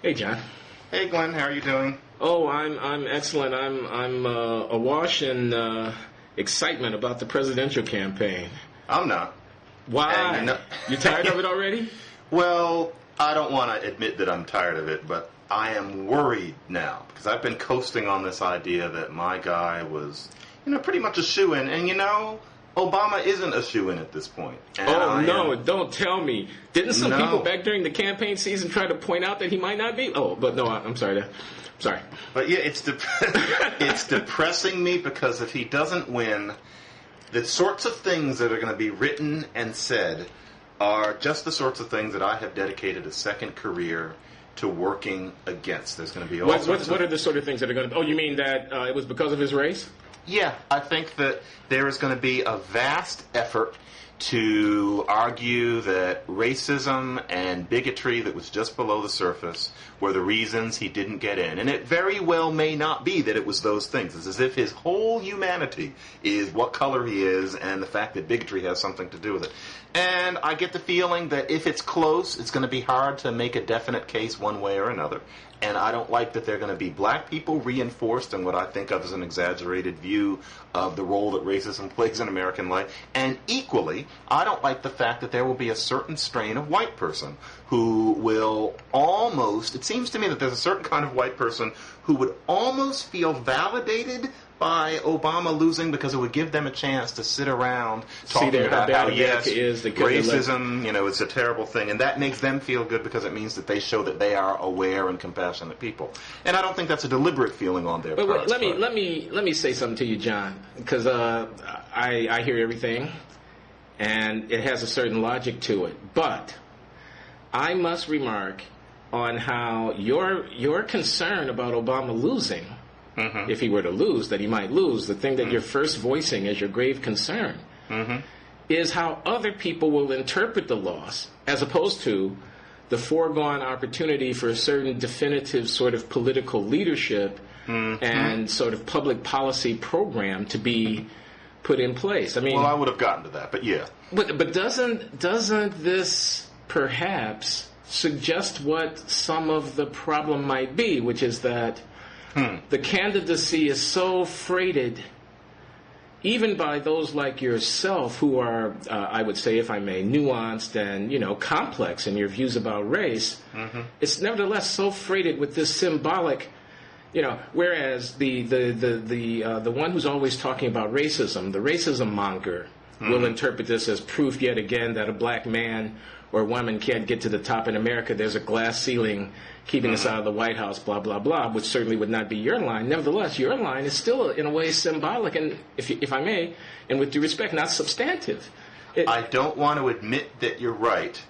Hey, John. Hey, Glenn. How are you doing? Oh, I'm excellent. I'm awash in excitement about the presidential campaign. I'm not. Why? You tired of it already? Well, I don't want to admit that I'm tired of it, but I am worried now because I've been coasting on this idea that my guy was, pretty much a shoo-in, and Obama isn't a shoo-in at this point. And don't tell me. Didn't some people back during the campaign season try to point out that he might not be? Oh, but no, I'm sorry. Sorry. But yeah, it's depressing me because if he doesn't win, the sorts of things that are going to be written and said are just the sorts of things that I have dedicated a second career to working against. There's going to be all sorts What are the sort of things that are going to... Oh, you mean that it was because of his race? Yeah, I think that there is going to be a vast effort to argue that racism and bigotry that was just below the surface were the reasons he didn't get in. And it very well may not be that it was those things. It's as if his whole humanity is what color he is and the fact that bigotry has something to do with it. And I get the feeling that if it's close, it's going to be hard to make a definite case one way or another. And I don't like that they're going to be black people reinforced in what I think of as an exaggerated view of the role that racism plays in American life. And equally, I don't like the fact that there will be a certain strain of white person who will almost, it seems to me that there's a certain kind of white person who would almost feel validated by Obama losing because it would give them a chance to sit around talking about how, yes, racism, it's a terrible thing. And that makes them feel good because it means that they show that they are aware and compassionate people. And I don't think that's a deliberate feeling on their part. Let me say something to you, John, because I hear everything, and it has a certain logic to it. But I must remark on how your concern about Obama losing, if he were to lose, that he might lose, the thing that you're first voicing as your grave concern is how other people will interpret the loss as opposed to the foregone opportunity for a certain definitive sort of political leadership and sort of public policy program to be put in place. I mean, well, I would have gotten to that, but yeah. But doesn't this perhaps suggest what some of the problem might be, which is that the candidacy is so freighted, even by those like yourself who are, I would say, if I may, nuanced and, complex in your views about race, it's nevertheless so freighted with this symbolic, whereas the one who's always talking about racism, the racism monger, will interpret this as proof yet again that a black man or woman can't get to the top in America. There's a glass ceiling keeping us out of the White House, blah, blah, blah, which certainly would not be your line. Nevertheless, your line is still, in a way, symbolic and, if I may, and with due respect, not substantive. I don't want to admit that you're right,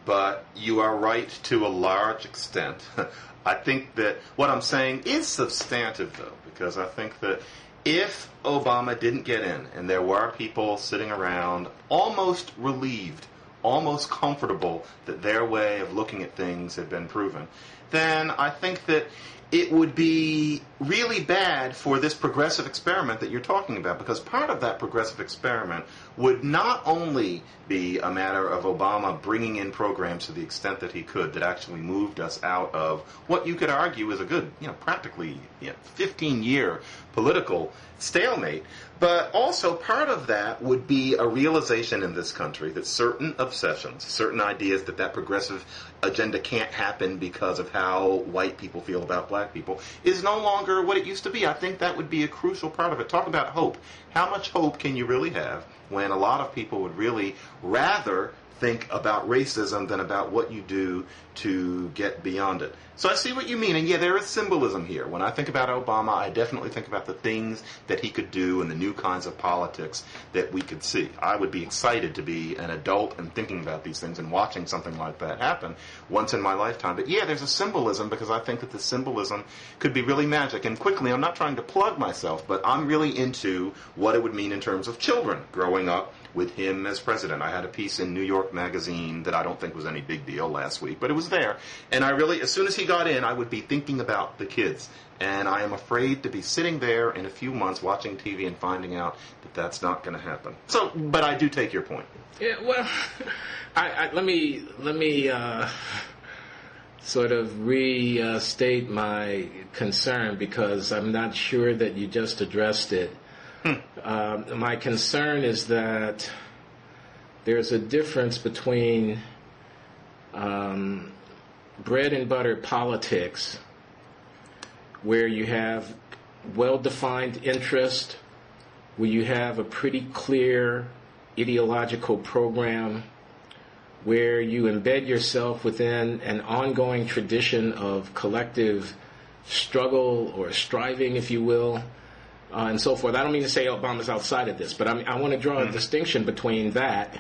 but you are right to a large extent. I think that what I'm saying is substantive, though, because I think that if Obama didn't get in and there were people sitting around almost relieved, almost comfortable that their way of looking at things had been proven, then I think that it would be really bad for this progressive experiment that you're talking about, because part of that progressive experiment would not only be a matter of Obama bringing in programs to the extent that he could that actually moved us out of what you could argue is a good, practically 15-year political stalemate, but also part of that would be a realization in this country that certain obsessions, certain ideas that progressive agenda can't happen because of how white people feel about black people is no longer what it used to be. I think that would be a crucial part of it. Talk about hope. How much hope can you really have when a lot of people would really rather think about racism than about what you do to get beyond it? So I see what you mean, and yeah, there is symbolism here. When I think about Obama, I definitely think about the things that he could do and the new kinds of politics that we could see. I would be excited to be an adult and thinking about these things and watching something like that happen once in my lifetime. But yeah, there's a symbolism because I think that the symbolism could be really magic. And quickly, I'm not trying to plug myself, but I'm really into what it would mean in terms of children growing up with him as president. I had a piece in New York Magazine that I don't think was any big deal last week, but it was there. And I really, as soon as he got in, I would be thinking about the kids. And I am afraid to be sitting there in a few months watching TV and finding out that that's not going to happen. So, but I do take your point. Yeah, well, let me sort of restate my concern because I'm not sure that you just addressed it. My concern is that there's a difference between bread and butter politics, where you have well-defined interest, where you have a pretty clear ideological program, where you embed yourself within an ongoing tradition of collective struggle or striving, if you will, and so forth. I don't mean to say Obama's outside of this, but I want to draw a distinction between that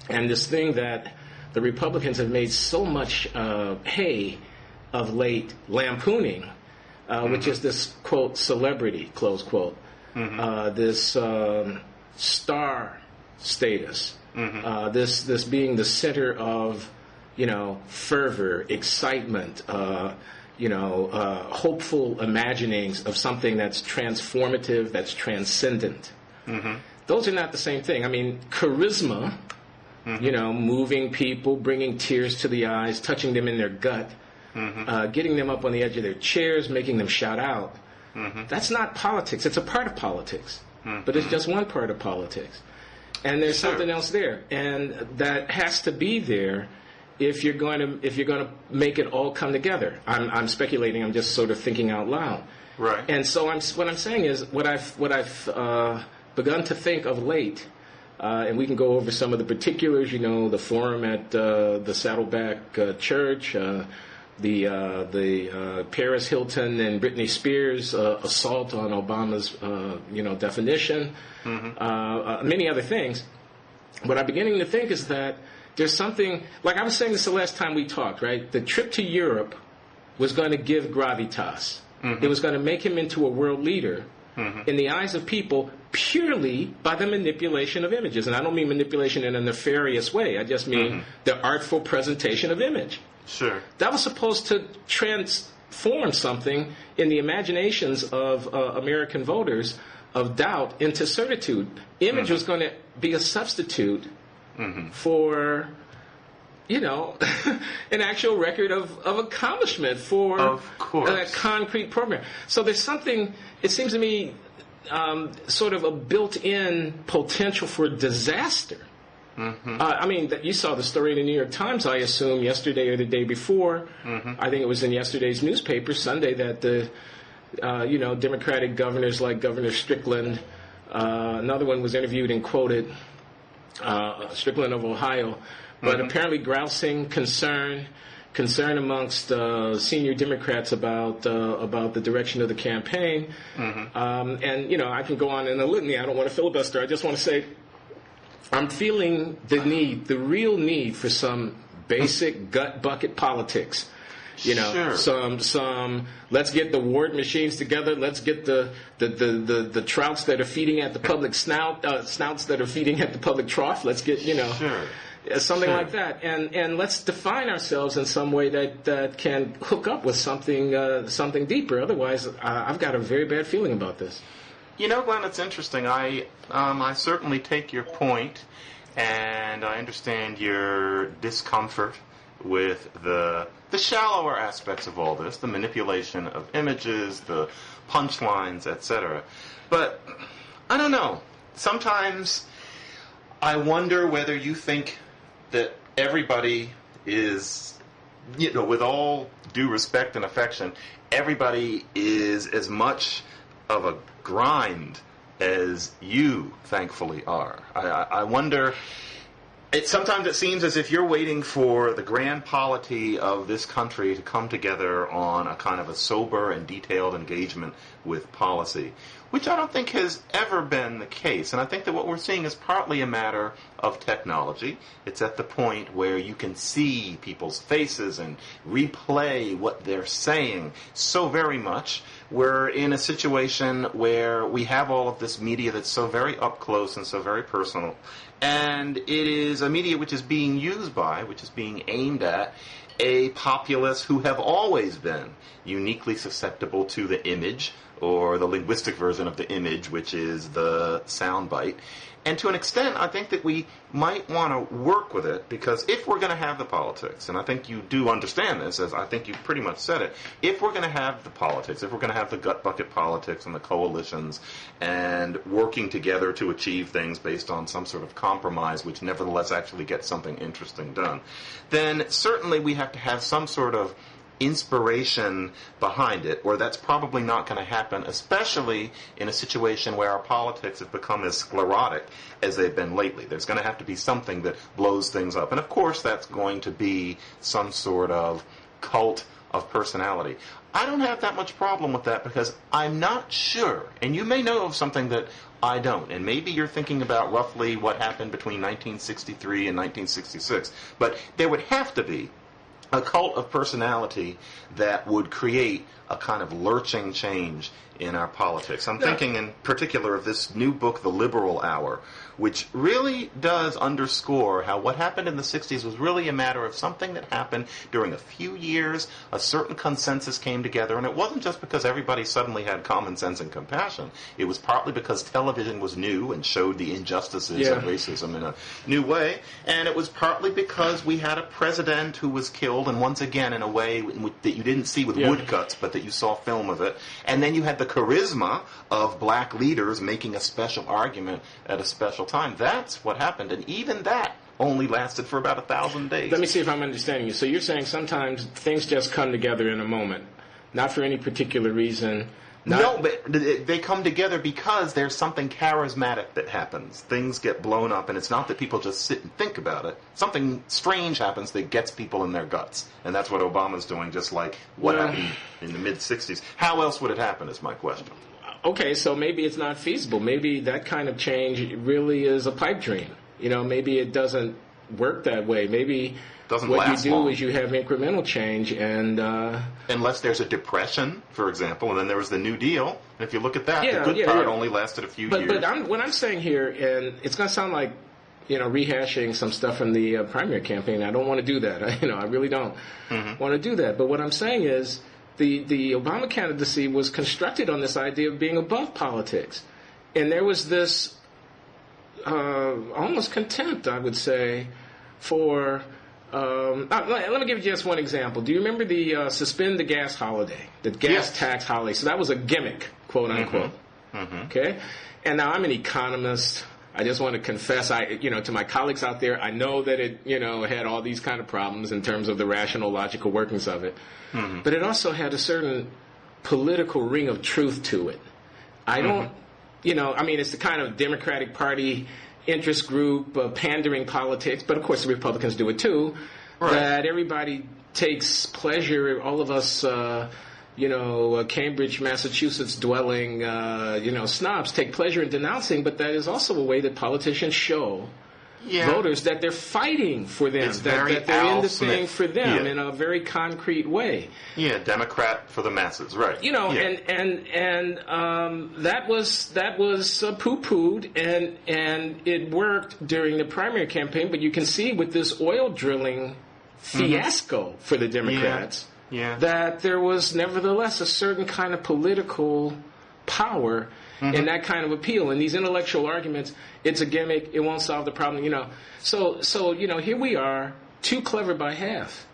and this thing that the Republicans have made so much hay of late, lampooning, which is this, quote, celebrity, close quote, this star status, this being the center of, fervor, excitement, hopeful imaginings of something that's transformative, that's transcendent. Those are not the same thing. I mean, charisma, moving people, bringing tears to the eyes, touching them in their gut, getting them up on the edge of their chairs, making them shout out. That's not politics. It's a part of politics, but it's just one part of politics. And there's something else there, and that has to be there if you're going to make it all come together. I'm speculating. I'm just sort of thinking out loud. Right. And so what I'm saying is what I've begun to think of late. And we can go over some of the particulars, the forum at the Saddleback Church, the Paris Hilton and Britney Spears assault on Obama's, definition, many other things. What I'm beginning to think is that there's something, like I was saying this the last time we talked, right? The trip to Europe was going to give gravitas. It was going to make him into a world leader in the eyes of people purely by the manipulation of images. And I don't mean manipulation in a nefarious way. I just mean the artful presentation of image. Sure. That was supposed to transform something in the imaginations of American voters of doubt into certitude. Image was going to be a substitute for, an actual record of accomplishment for a concrete program. So there's something, it seems to me, sort of a built-in potential for disaster. You saw the story in the New York Times, I assume, yesterday or the day before. I think it was in yesterday's newspaper, Sunday, that the Democratic governors like Governor Strickland, another one was interviewed and quoted, Strickland of Ohio, but apparently grousing concern amongst senior Democrats about the direction of the campaign. And I can go on in a litany. I don't want to filibuster. I just want to say I'm feeling the real need for some basic gut bucket politics. Some let's get the ward machines together. Let's get the trouts that are feeding at the public snouts that are feeding at the public trough. Let's get something like that, and let's define ourselves in some way that can hook up with something deeper. Otherwise, I've got a very bad feeling about this. Glenn, it's interesting. I certainly take your point, and I understand your discomfort with the shallower aspects of all this, the manipulation of images, the punchlines, etc. But I don't know. Sometimes I wonder whether you think that everybody is, with all due respect and affection, everybody is as much of a grind as you, thankfully, are. I wonder. Sometimes it seems as if you're waiting for the grand polity of this country to come together on a kind of a sober and detailed engagement with policy, which I don't think has ever been the case. And I think that what we're seeing is partly a matter of technology. It's at the point where you can see people's faces and replay what they're saying so very much. We're in a situation where we have all of this media that's so very up close and so very personal. And it is a media which is being used by, which is being aimed at, a populace who have always been uniquely susceptible to the image or the linguistic version of the image, which is the soundbite. And to an extent, I think that we might want to work with it, because if we're going to have the politics, and I think you do understand this, as I think you pretty much said it, if we're going to have the politics, if we're going to have the gut bucket politics and the coalitions, and working together to achieve things based on some sort of compromise, which nevertheless actually gets something interesting done, then certainly we have to have some sort of inspiration behind it, or that's probably not going to happen, especially in a situation where our politics have become as sclerotic as they've been lately. There's going to have to be something that blows things up. And of course that's going to be some sort of cult of personality. I don't have that much problem with that, because I'm not sure, and you may know of something that I don't, and maybe you're thinking about roughly what happened between 1963 and 1966, but there would have to be a cult of personality that would create a kind of lurching change in our politics. I'm thinking in particular of this new book, The Liberal Hour, which really does underscore how what happened in the 60s was really a matter of something that happened during a few years. A certain consensus came together, and it wasn't just because everybody suddenly had common sense and compassion. It was partly because television was new and showed the injustices of racism in a new way, and it was partly because we had a president who was killed, and once again in a way that you didn't see with woodcuts, but that you saw film of it. And then you had the charisma of black leaders making a special argument at a special time. That's what happened, and even that only lasted for about 1,000 days. Let me see if I'm understanding you. So you're saying sometimes things just come together in a moment, not for any particular reason. No, but they come together because there's something charismatic that happens. Things get blown up, and it's not that people just sit and think about it. Something strange happens that gets people in their guts. And that's what Obama's doing, just like what happened in the mid-'60s. How else would it happen is my question. Okay, so maybe it's not feasible. Maybe that kind of change really is a pipe dream. You know, maybe it doesn't work that way. Maybe what you do long. is you have incremental change, and unless there's a depression, for example, and then there was the New Deal. And if you look at that, the good part only lasted a few years. But what I'm saying here, and it's going to sound like, you know, rehashing some stuff from the primary campaign. I don't want to do that. I really don't want to do that. But what I'm saying is, the Obama candidacy was constructed on this idea of being above politics, and there was this almost contempt, I would say, for. Let me give you just one example. Do you remember the suspend the gas holiday, the gas tax holiday? So that was a gimmick, quote unquote. Okay, and now I'm an economist. I just want to confess, to my colleagues out there, I know that it, had all these kind of problems in terms of the rational, logical workings of it, but it also had a certain political ring of truth to it. I don't, it's the kind of Democratic Party interest group, pandering politics, but of course the Republicans do it too, that everybody takes pleasure, all of us, Cambridge, Massachusetts dwelling, snobs take pleasure in denouncing, but that is also a way that politicians show voters that they're fighting for them, that they're in this thing for them in a very concrete way. Yeah, Democrat for the masses, right. And that was poo-pooed, and it worked during the primary campaign, but you can see with this oil drilling fiasco for the Democrats, that there was nevertheless a certain kind of political power in that kind of appeal. And these intellectual arguments, it's a gimmick, it won't solve the problem, So here we are, too clever by half.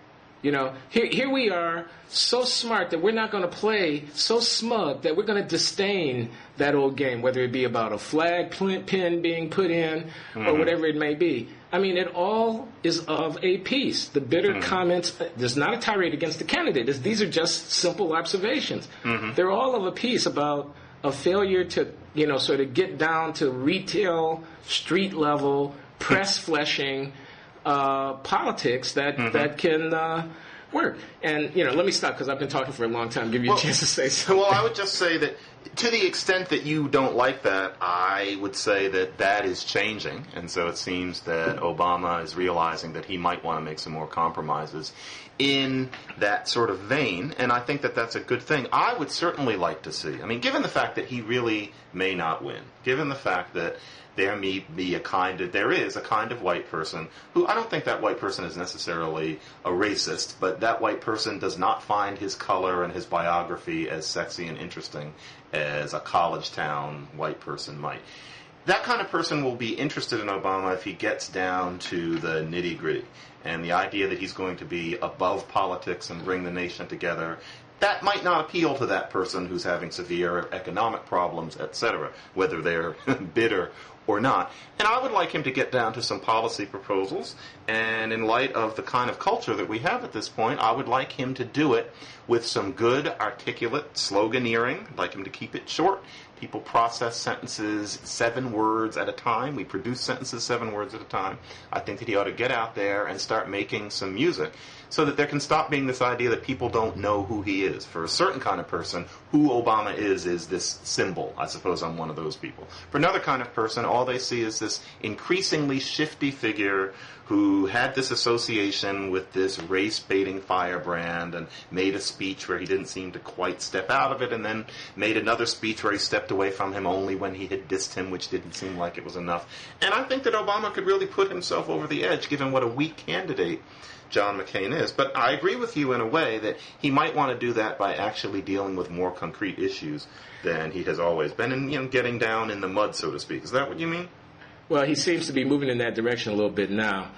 Here we are, so smart that we're not going to play, so smug that we're going to disdain that old game, whether it be about a flag pin being put in or whatever it may be. I mean, it all is of a piece. The bitter comments, there's not a tirade against the candidate. These are just simple observations. They're all of a piece about a failure to, sort of get down to retail, street level, press fleshing politics that can work. And, let me stop because I've been talking for a long time. Give you a chance to say something. Well, I would just say that to the extent that you don't like that, I would say that is changing. And so it seems that Obama is realizing that he might want to make some more compromises. in that sort of vein, and I think that that's a good thing. I would certainly like to see, I mean, given the fact that he really may not win, given the fact that there is a kind of white person who, I don't think that white person is necessarily a racist, but that white person does not find his color and his biography as sexy and interesting as a college town white person might. That kind of person will be interested in Obama if he gets down to the nitty-gritty. And the idea that he's going to be above politics and bring the nation together, that might not appeal to that person who's having severe economic problems, etc., whether they're bitter or not. And I would like him to get down to some policy proposals, and in light of the kind of culture that we have at this point, I would like him to do it with some good, articulate sloganeering. I'd like him to keep it short. People process sentences 7 words at a time. We produce sentences 7 words at a time. I think that he ought to get out there and start making some music so that there can stop being this idea that people don't know who he is. For a certain kind of person, who Obama is this symbol. I suppose I'm one of those people. For another kind of person, all they see is this increasingly shifty figure who had this association with this race-baiting firebrand and made a speech where he didn't seem to quite step out of it, and then made another speech where he stepped away from him only when he had dissed him, which didn't seem like it was enough. And I think that Obama could really put himself over the edge, given what a weak candidate John McCain is. But I agree with you in a way that he might want to do that by actually dealing with more concrete issues than he has always been, and getting down in the mud, so to speak. Is that what you mean? Well, he seems to be moving in that direction a little bit now,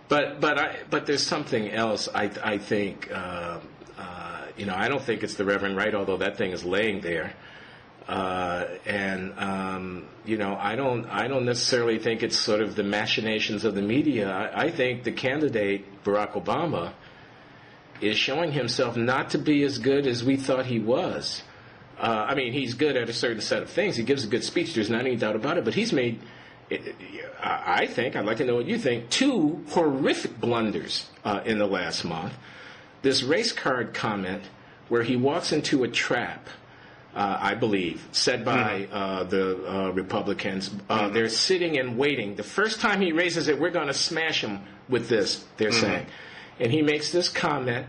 but there's something else. I think I don't think it's the Reverend Wright, although that thing is laying there, I don't necessarily think it's sort of the machinations of the media. I think the candidate Barack Obama is showing himself not to be as good as we thought he was. He's good at a certain set of things. He gives a good speech. There's not any doubt about it. But he's made, I think, I'd like to know what you think, 2 horrific blunders in the last month. This race card comment where he walks into a trap, I believe, set by the Republicans. They're sitting and waiting. The first time he raises it, we're going to smash him with this, they're saying. And he makes this comment.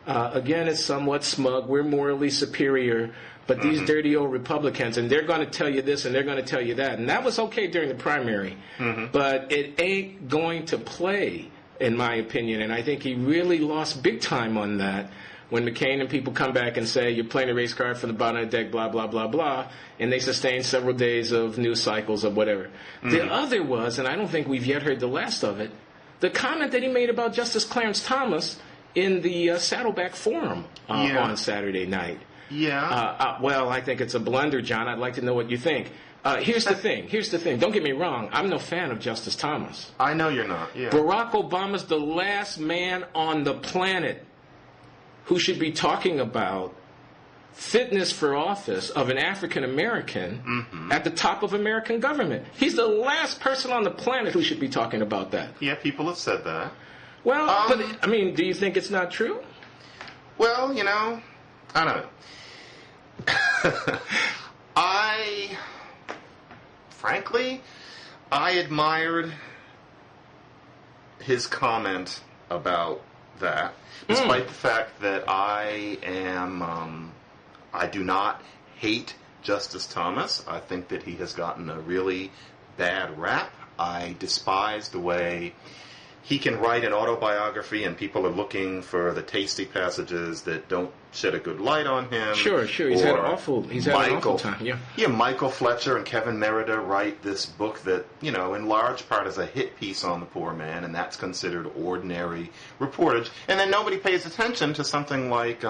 Again, it's somewhat smug. We're morally superior. But these dirty old Republicans, and they're going to tell you this and they're going to tell you that. And that was okay during the primary. But it ain't going to play, in my opinion. And I think he really lost big time on that when McCain and people come back and say, you're playing a race card from the bottom of the deck, blah, blah, blah, blah, and they sustain several days of news cycles of whatever. The other was, and I don't think we've yet heard the last of it, the comment that he made about Justice Clarence Thomas in the Saddleback Forum on Saturday night. Well, I think it's a blunder, John. I'd like to know what you think. Here's the thing. Don't get me wrong. I'm no fan of Justice Thomas. I know you're not. Yeah. Barack Obama's the last man on the planet who should be talking about fitness for office of an African American at the top of American government. He's the last person on the planet who should be talking about that. Yeah, people have said that. Well, but do you think it's not true? Well, I don't know. Frankly, I admired his comment about that, despite the fact that I do not hate Justice Thomas. I think that he has gotten a really bad rap. I despise the way he can write an autobiography and people are looking for the tasty passages that don't shed a good light on him. Sure. He's had an awful time. Yeah, Michael Fletcher and Kevin Merida write this book that, in large part is a hit piece on the poor man, and that's considered ordinary reportage. And then nobody pays attention to something like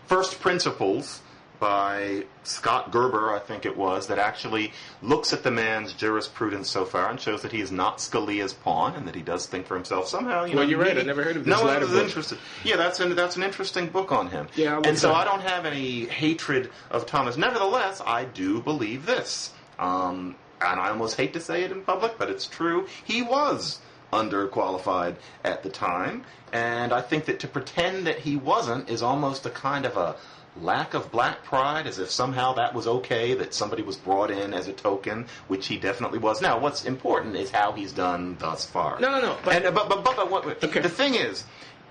First Principles by Scott Gerber, I think it was, that actually looks at the man's jurisprudence so far and shows that he is not Scalia's pawn and that he does think for himself somehow. Well, you're right. I never heard of this latter book. Interested. Yeah, that's an interesting book on him. Yeah, and so I don't have any hatred of Thomas. Nevertheless, I do believe this. And I almost hate to say it in public, but it's true. He was underqualified at the time, and I think that to pretend that he wasn't is almost a kind of a lack of black pride, as if somehow that was okay, that somebody was brought in as a token, which he definitely was. Now, what's important is how he's done thus far. No. But Okay. The thing is,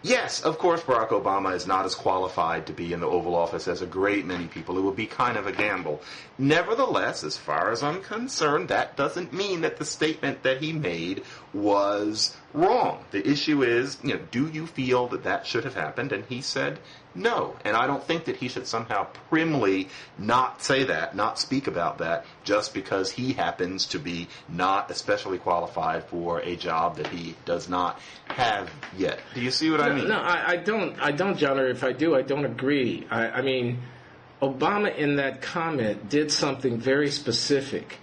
Yes, of course Barack Obama is not as qualified to be in the Oval Office as a great many people. It would be kind of a gamble. Nevertheless, as far as I'm concerned, that doesn't mean that the statement that he made was wrong. The issue is, do you feel that that should have happened? And he said no. And I don't think that he should somehow primly not say that, not speak about that, just because he happens to be not especially qualified for a job that he does not have yet. Do you see what I mean? No, I don't, John, or if I do, I don't agree. I mean, Obama in that comment did something very specific.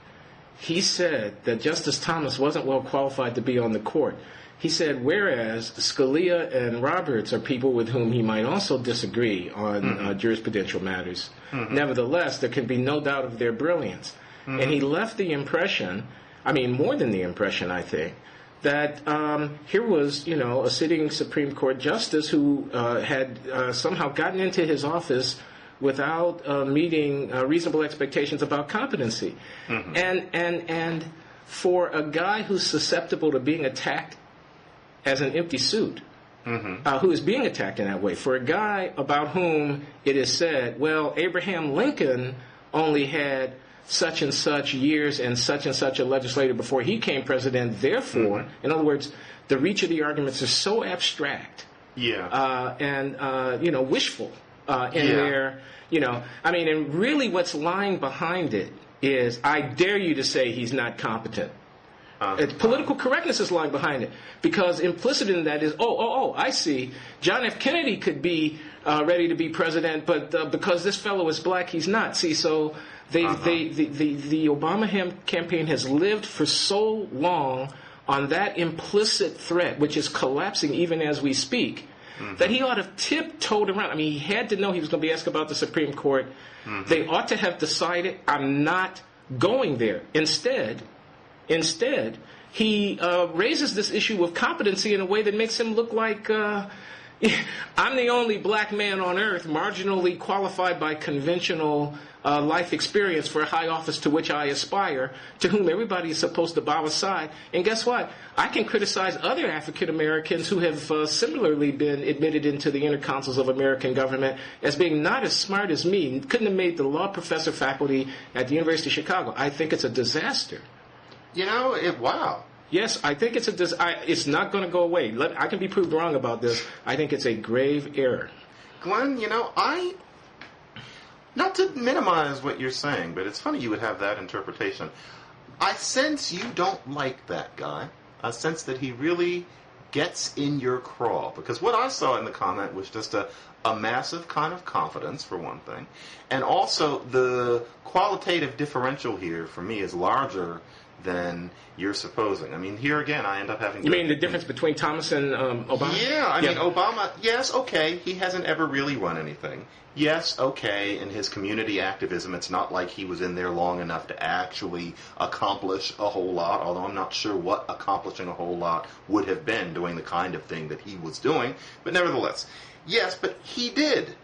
He said that Justice Thomas wasn't well qualified to be on the court. He said, whereas Scalia and Roberts are people with whom he might also disagree on jurisprudential matters. Nevertheless, there can be no doubt of their brilliance. And he left the impression, more than the impression, I think, that here was, a sitting Supreme Court justice who had somehow gotten into his office without meeting reasonable expectations about competency. And for a guy who's susceptible to being attacked as an empty suit, who is being attacked in that way, for a guy about whom it is said, well, Abraham Lincoln only had such and such years and such a legislator before he became president, therefore, in other words, the reach of the arguments is so abstract and wishful in their, and really what's lying behind it is, I dare you to say he's not competent. Political correctness is lying behind it, because implicit in that is, I see, John F. Kennedy could be ready to be president, but because this fellow is black, he's not. See, so the Obama campaign has lived for so long on that implicit threat, which is collapsing even as we speak, that he ought to have tiptoed around. He had to know he was going to be asked about the Supreme Court. They ought to have decided, I'm not going there. Instead, he raises this issue of competency in a way that makes him look like I'm the only black man on earth marginally qualified by conventional life experience for a high office to which I aspire, to whom everybody is supposed to bow aside. And guess what? I can criticize other African Americans who have similarly been admitted into the inner councils of American government as being not as smart as me, couldn't have made the law professor faculty at the University of Chicago. I think it's a disaster. Wow. Yes, I think it's not going to go away. I can be proved wrong about this. I think it's a grave error. Glenn, not to minimize what you're saying, but it's funny you would have that interpretation. I sense you don't like that guy. I sense that he really gets in your craw, because what I saw in the comment was just a massive kind of confidence, for one thing, and also the qualitative differential here, for me, is larger than you're supposing. Here again, I end up having... You mean the difference between Thomas and Obama? Yeah, Obama, yes, okay, he hasn't ever really run anything. Yes, okay, in his community activism, it's not like he was in there long enough to actually accomplish a whole lot, although I'm not sure what accomplishing a whole lot would have been, doing the kind of thing that he was doing. But nevertheless, yes, but he did,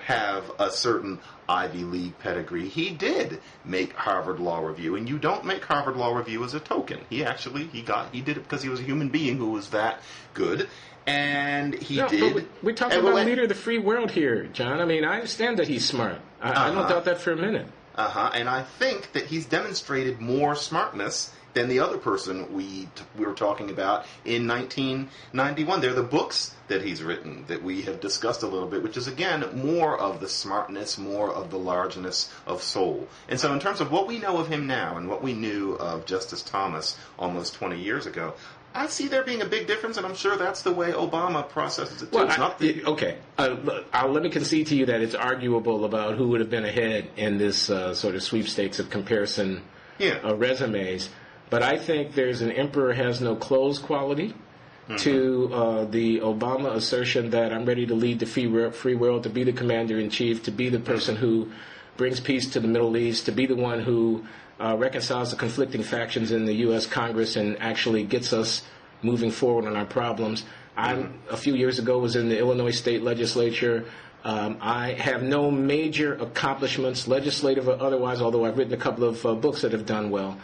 have a certain Ivy League pedigree. He did make Harvard Law Review, and you don't make Harvard Law Review as a token. He did it because he was a human being who was that good, and he did. But we're talking about a leader of the free world here, John. I understand that he's smart. I don't doubt that for a minute. And I think that he's demonstrated more smartness than the other person we were talking about in 1991. They're the books that he's written that we have discussed a little bit, which is, again, more of the smartness, more of the largeness of soul. And so in terms of what we know of him now and what we knew of Justice Thomas almost 20 years ago, I see there being a big difference, and I'm sure that's the way Obama processes it too. Let me concede to you that it's arguable about who would have been ahead in this sort of sweepstakes of comparison resumes. But I think there's an emperor has no clothes quality to the Obama assertion that I'm ready to lead the free world, to be the commander-in-chief, to be the person who brings peace to the Middle East, to be the one who reconciles the conflicting factions in the U.S. Congress and actually gets us moving forward on our problems. A few years ago was in the Illinois State Legislature. I have no major accomplishments, legislative or otherwise, although I've written a couple of books that have done well.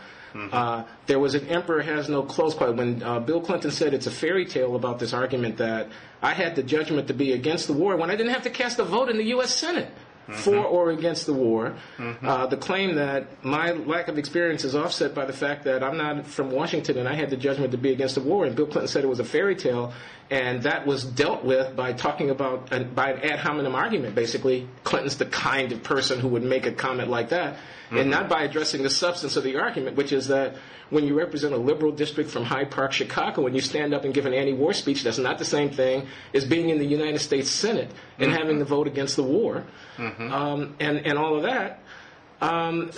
There was an emperor has no clothes quote. When Bill Clinton said it's a fairy tale about this argument that I had the judgment to be against the war when I didn't have to cast a vote in the U.S. Senate for or against the war. The claim that my lack of experience is offset by the fact that I'm not from Washington and I had the judgment to be against the war, and Bill Clinton said it was a fairy tale, and that was dealt with by talking about, by an ad hominem argument, basically. Clinton's the kind of person who would make a comment like that, and not by addressing the substance of the argument, which is that when you represent a liberal district from Hyde Park, Chicago, and you stand up and give an anti-war speech, that's not the same thing as being in the United States Senate and having to vote against the war, and all of that.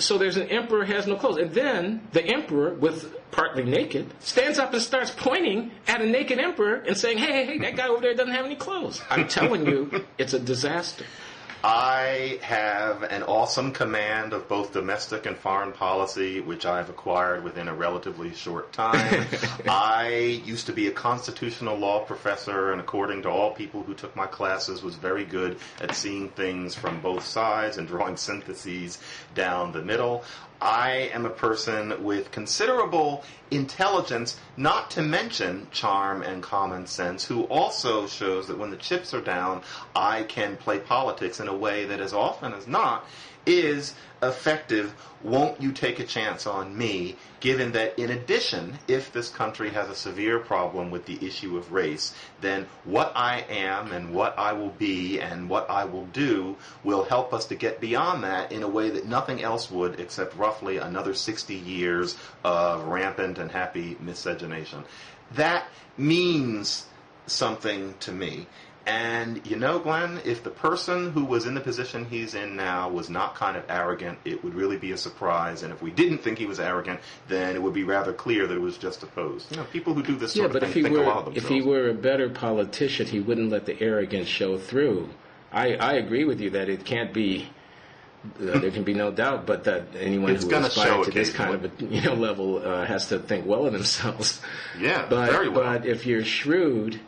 So there's an emperor has no clothes. And then the emperor, with partly naked, stands up and starts pointing at a naked emperor and saying, hey, that guy over there doesn't have any clothes. I'm telling you, it's a disaster. I have an awesome command of both domestic and foreign policy, which I've acquired within a relatively short time. I used to be a constitutional law professor, and according to all people who took my classes, was very good at seeing things from both sides and drawing syntheses down the middle. I am a person with considerable intelligence, not to mention charm and common sense, who also shows that when the chips are down, I can play politics in a way that as often as not is effective. Won't you take a chance on me, given that in addition, if this country has a severe problem with the issue of race, then what I am and what I will be and what I will do will help us to get beyond that in a way that nothing else would, except roughly another 60 years of rampant and happy miscegenation. That means something to me. And you know, Glenn, if the person who was in the position he's in now was not kind of arrogant, it would really be a surprise. And if we didn't think he was arrogant, then it would be rather clear that it was just a pose. You know, people who do this sort of thing think a lot of themselves. If he were a better politician, he wouldn't let the arrogance show through. I agree with you that it can't be. There can be no doubt, but that anyone who aspires to this kind of a level has to think well of themselves. Yeah, very well. But if you're shrewd,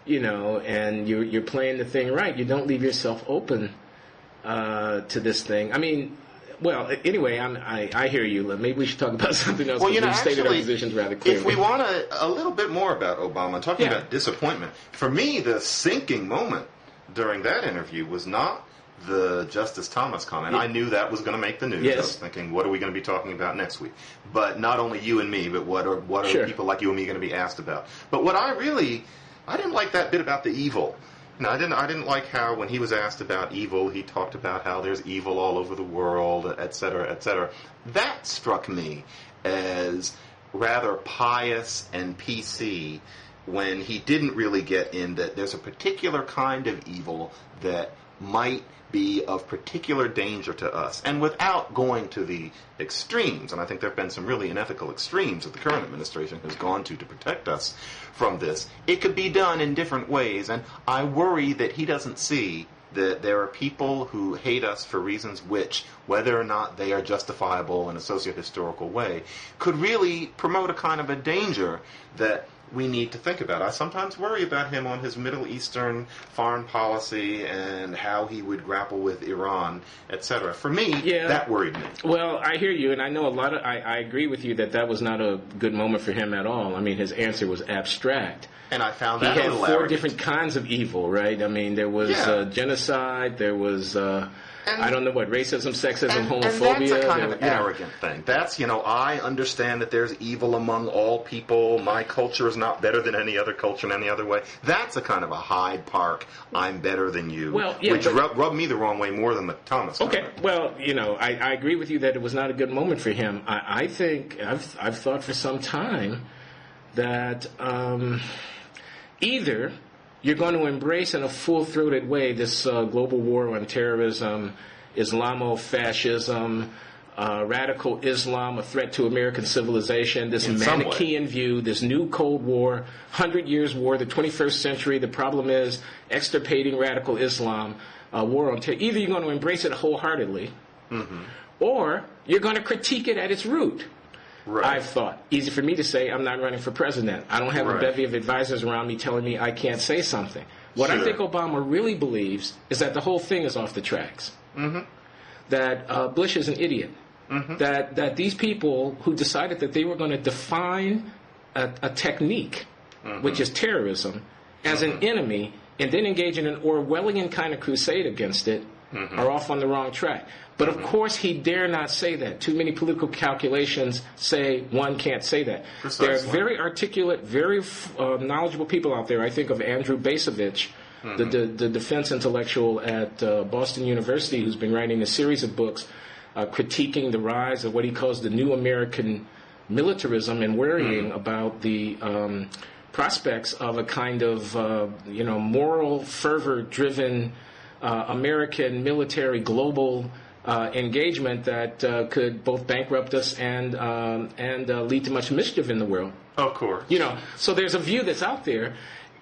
and you're playing the thing right, you don't leave yourself open to this thing. I mean, well, anyway, I hear you. Maybe we should talk about something else. Well, we've stated our positions rather clearly. If we want a little bit more about Obama, talking about disappointment, for me, the sinking moment during that interview was not the Justice Thomas comment. I knew that was going to make the news. Yes. I was thinking, what are we going to be talking about next week? But not only you and me, but what are people like you and me going to be asked about? But what I didn't like that bit about the evil. I didn't like how when he was asked about evil, he talked about how there's evil all over the world, et cetera, et cetera. That struck me as rather pious and PC when he didn't really get in that there's a particular kind of evil that might be of particular danger to us. And without going to the extremes, and I think there have been some really unethical extremes that the current administration has gone to protect us from this, it could be done in different ways. And I worry that he doesn't see that there are people who hate us for reasons which, whether or not they are justifiable in a socio-historical way, could really promote a kind of a danger that we need to think about. I sometimes worry about him on his Middle Eastern foreign policy and how he would grapple with Iran, etc. For me, that worried me. Well, I hear you, and I know I agree with you that was not a good moment for him at all. I mean, his answer was abstract. And I found that he had four different kinds of evil, right? I mean, there was genocide, there was I don't know what, racism, sexism, homophobia. And that's a kind of arrogant thing. That's, I understand that there's evil among all people. My culture is not better than any other culture in any other way. That's a kind of a Hyde Park, I'm better than you, which rubbed me the wrong way more than the Thomas comment. Okay, well, I agree with you that it was not a good moment for him. I think, I've thought for some time that either you're going to embrace in a full-throated way this global war on terrorism, Islamofascism, radical Islam, a threat to American civilization, this Manichaean view, this new Cold War, 100 Years War, the 21st century. The problem is extirpating radical Islam, war on terror. Either you're going to embrace it wholeheartedly, or you're going to critique it at its root. Right. I've thought. Easy for me to say, I'm not running for president. I don't have a bevy of advisors around me telling me I can't say something. What I think Obama really believes is that the whole thing is off the tracks. That Bush is an idiot. that these people who decided that they were going to define a technique, which is terrorism, as an enemy, and then engage in an Orwellian kind of crusade against it, are off on the wrong track. But of course, he dare not say that. Too many political calculations say one can't say that. Precisely. There are very articulate, very knowledgeable people out there. I think of Andrew Bacevich, the defense intellectual at Boston University, who's been writing a series of books critiquing the rise of what he calls the new American militarism and worrying about the prospects of a kind of moral fervor-driven American military global engagement that could both bankrupt us and lead to much mischief in the world. Of course. So there's a view that's out there.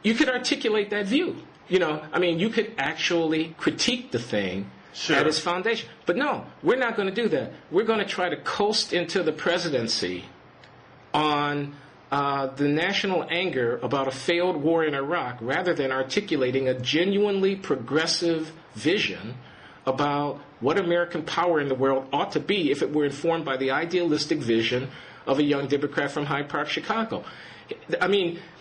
You could articulate that view. You could actually critique the thing at its foundation. But no, we're not going to do that. We're going to try to coast into the presidency on the national anger about a failed war in Iraq rather than articulating a genuinely progressive vision about what American power in the world ought to be if it were informed by the idealistic vision of a young Democrat from Hyde Park, Chicago.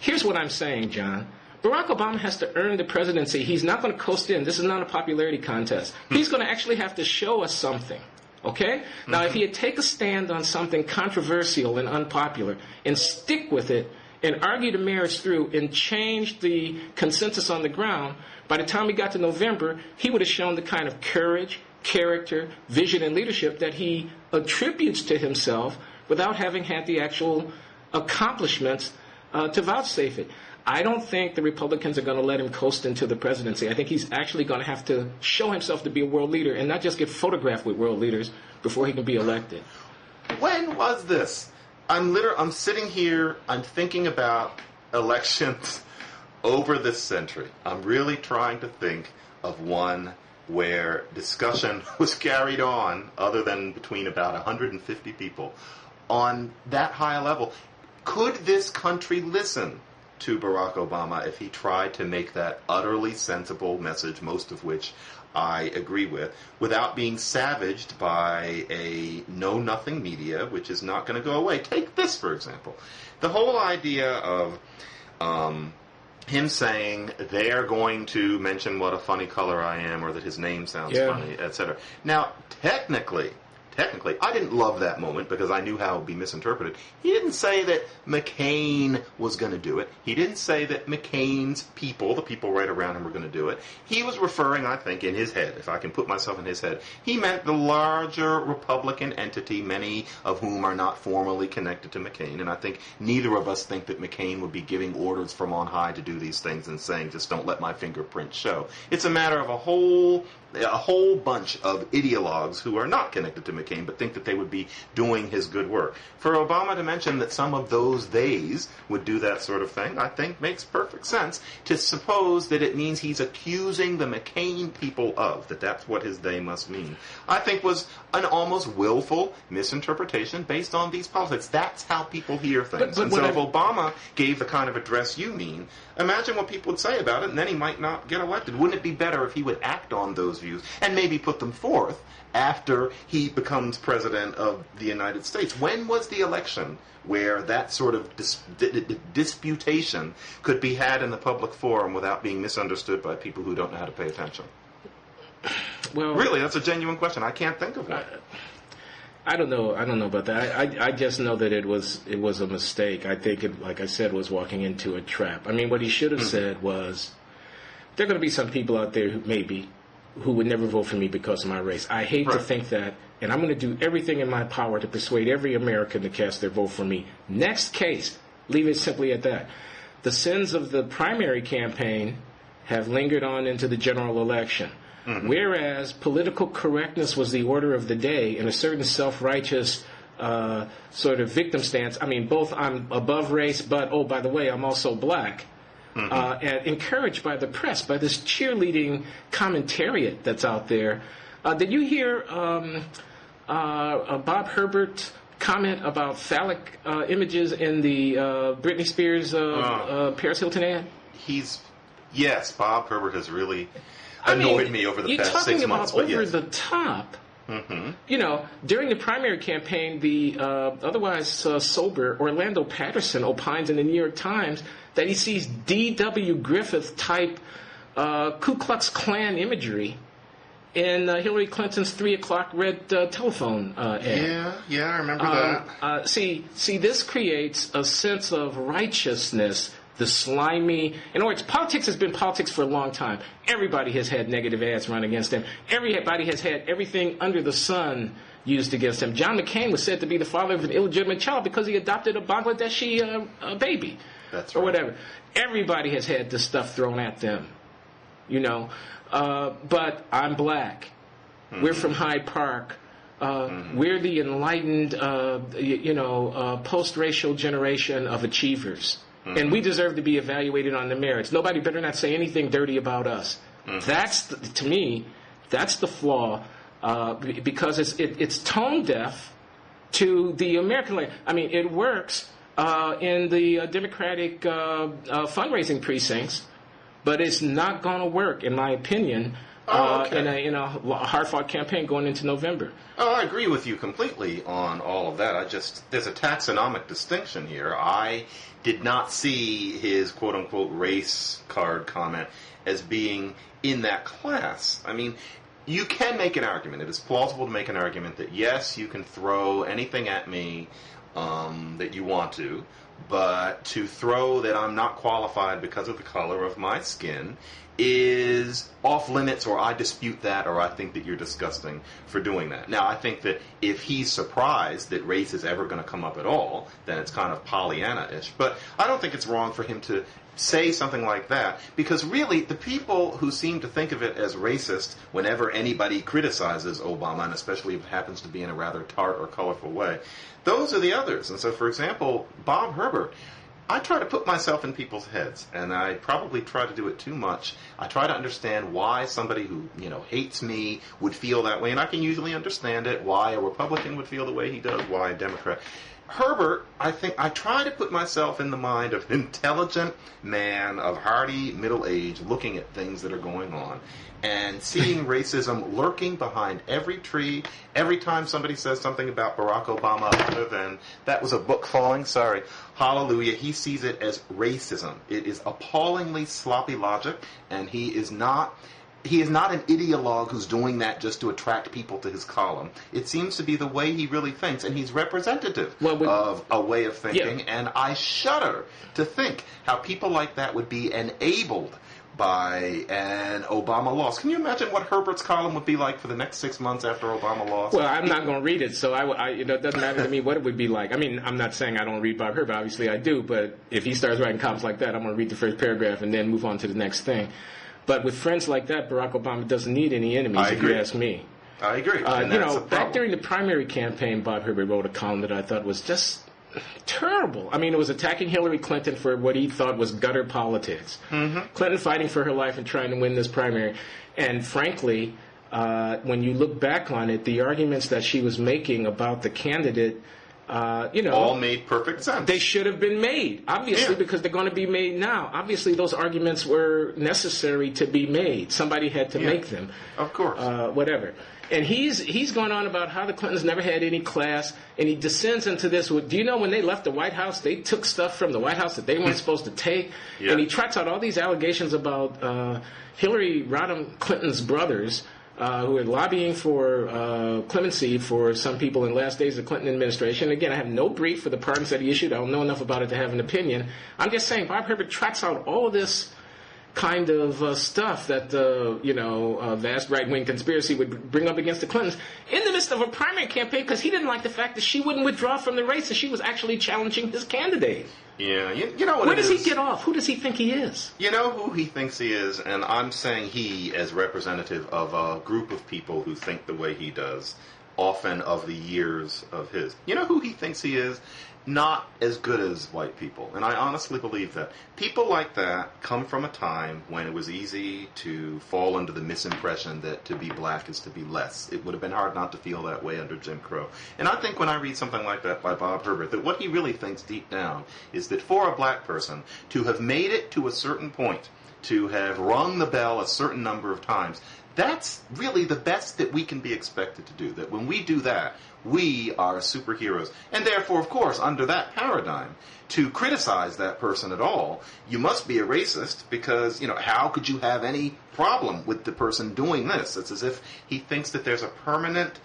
Here's what I'm saying, John. Barack Obama has to earn the presidency. He's not going to coast in. This is not a popularity contest. He's going to actually have to show us something. Okay? Now, if he'd take a stand on something controversial and unpopular and stick with it and argue the marriage through and change the consensus on the ground, by the time we got to November, he would have shown the kind of courage, character, vision, and leadership that he attributes to himself without having had the actual accomplishments to vouchsafe it. I don't think the Republicans are going to let him coast into the presidency. I think he's actually going to have to show himself to be a world leader and not just get photographed with world leaders before he can be elected. When was this? I'm sitting here, I'm thinking about elections over this century. I'm really trying to think of one where discussion was carried on, other than between about 150 people, on that high a level. Could this country listen to Barack Obama if he tried to make that utterly sensible message, most of which I agree with, without being savaged by a know-nothing media, which is not going to go away? Take this, for example. The whole idea of him saying they're going to mention what a funny color I am or that his name sounds funny, etc. Now, technically, I didn't love that moment because I knew how it would be misinterpreted. He didn't say that McCain was going to do it. He didn't say that McCain's people, the people right around him, were going to do it. He was referring, I think, in his head, if I can put myself in his head, he meant the larger Republican entity, many of whom are not formally connected to McCain. And I think neither of us think that McCain would be giving orders from on high to do these things and saying, just don't let my fingerprint show. It's a matter of a whole bunch of ideologues who are not connected to McCain but think that they would be doing his good work. For Obama to mention that some of those theys would do that sort of thing, I think makes perfect sense. To suppose that it means he's accusing the McCain people of, that's what his they must mean, I think was an almost willful misinterpretation based on these politics. That's how people hear things. And so if Obama gave the kind of address you mean, imagine what people would say about it, and then he might not get elected. Wouldn't it be better if he would act on those views and maybe put them forth after he becomes president of the United States? When was the election where that sort of disputation could be had in the public forum without being misunderstood by people who don't know how to pay attention? Well, really, that's a genuine question. I can't think of one. I don't know about that. I just know that it was a mistake. I think it, like I said, was walking into a trap. I mean, what he should have said was, there are going to be some people out there who would never vote for me because of my race. I hate to think that, and I'm going to do everything in my power to persuade every American to cast their vote for me. Next case, leave it simply at that. The sins of the primary campaign have lingered on into the general election. Mm-hmm. Whereas political correctness was the order of the day in a certain self-righteous sort of victim stance. I mean, both I'm above race, but, oh, by the way, I'm also black. Mm-hmm. And encouraged by the press, by this cheerleading commentariat that's out there. Did you hear Bob Herbert comment about phallic images in the Britney Spears Paris Hilton ad? Yes, Bob Herbert has really annoyed me over the past 6 months. He's talking about over the top. Mm-hmm. You know, during the primary campaign, the otherwise sober Orlando Patterson opines in the New York Times that he sees D.W. Griffith type Ku Klux Klan imagery in Hillary Clinton's 3 o'clock red telephone ad. Yeah, I remember that. See, this creates a sense of righteousness. The slimy... In other words, politics has been politics for a long time. Everybody has had negative ads run against them. Everybody has had everything under the sun used against him. John McCain was said to be the father of an illegitimate child because he adopted a Bangladeshi baby. That's or right. whatever. Everybody has had this stuff thrown at them. You know? But I'm black. Mm-hmm. We're from Hyde Park. We're the enlightened, post-racial generation of achievers. Mm-hmm. And we deserve to be evaluated on the merits. Nobody better not say anything dirty about us. Mm-hmm. To me, that's the flaw, because it's tone deaf to the American way. I memean, it works in the Democratic fundraising precincts, but it's not going to work, in my opinion, in a hard-fought campaign going into November. Oh, I agree with you completely on all of that. There's a taxonomic distinction here. I did not see his quote-unquote race card comment as being in that class. I mean, you can make an argument. It is plausible to make an argument that, yes, you can throw anything at me that you want to, but to throw that I'm not qualified because of the color of my skin is off limits, or I dispute that, or I think that you're disgusting for doing that. Now, I think that if he's surprised that race is ever going to come up at all, then it's kind of Pollyanna-ish. But I don't think it's wrong for him to say something like that, because really the people who seem to think of it as racist whenever anybody criticizes Obama, and especially if it happens to be in a rather tart or colorful way, those are the others. And so, for example, Bob Herbert, I try to put myself in people's heads, and I probably try to do it too much. I try to understand why somebody who, hates me would feel that way, and I can usually understand it, why a Republican would feel the way he does, why a Democrat. Herbert, I try to put myself in the mind of an intelligent man of hearty middle age looking at things that are going on and seeing racism lurking behind every tree. Every time somebody says something about Barack Obama other than, that was a book falling, sorry, hallelujah, he sees it as racism. It is appallingly sloppy logic, and he is not an ideologue who's doing that just to attract people to his column. It seems to be the way he really thinks, and he's representative of a way of thinking, and I shudder to think how people like that would be enabled by an Obama loss. Can you imagine what Herbert's column would be like for the next 6 months after Obama lost? Well, I'm not going to read it, so it doesn't matter to me what it would be like. I mean, I'm not saying I don't read Bob Herbert. Obviously, I do, but if he starts writing columns like that, I'm going to read the first paragraph and then move on to the next thing. But with friends like that, Barack Obama doesn't need any enemies, if you ask me. I agree. Back during the primary campaign, Bob Herbert wrote a column that I thought was just terrible. I mean, it was attacking Hillary Clinton for what he thought was gutter politics. Mm-hmm. Clinton fighting for her life and trying to win this primary. And frankly, when you look back on it, the arguments that she was making about the candidate, all made perfect sense. They should have been made, obviously, because they're going to be made now. Obviously, those arguments were necessary to be made. Somebody had to make them. Of course. Whatever. And he's going on about how the Clintons never had any class, and he descends into this. Do you know when they left the White House, they took stuff from the White House that they weren't supposed to take? Yeah. And he trots out all these allegations about Hillary Rodham Clinton's brothers, who were lobbying for clemency for some people in the last days of the Clinton administration. Again, I have no brief for the pardons that he issued. I don't know enough about it to have an opinion. I'm just saying Bob Herbert trots out all of this kind of stuff that a vast right-wing conspiracy would bring up against the Clintons in the midst of a primary campaign because he didn't like the fact that she wouldn't withdraw from the race and she was actually challenging his candidate. Yeah, you know what Where does he get off? Who does he think he is? You know who he thinks he is, and I'm saying he as representative of a group of people who think the way he does, often of the years of his. You know who he thinks he is? Not as good as white people, and I honestly believe that. People like that come from a time when it was easy to fall under the misimpression that to be black is to be less. It would have been hard not to feel that way under Jim Crow. And I think when I read something like that by Bob Herbert, that what he really thinks deep down is that for a black person to have made it to a certain point, to have rung the bell a certain number of times. That's really the best that we can be expected to do. That when we do that, we are superheroes. And therefore, of course, under that paradigm, to criticize that person at all, you must be a racist because, how could you have any problem with the person doing this? It's as if he thinks that there's a permanent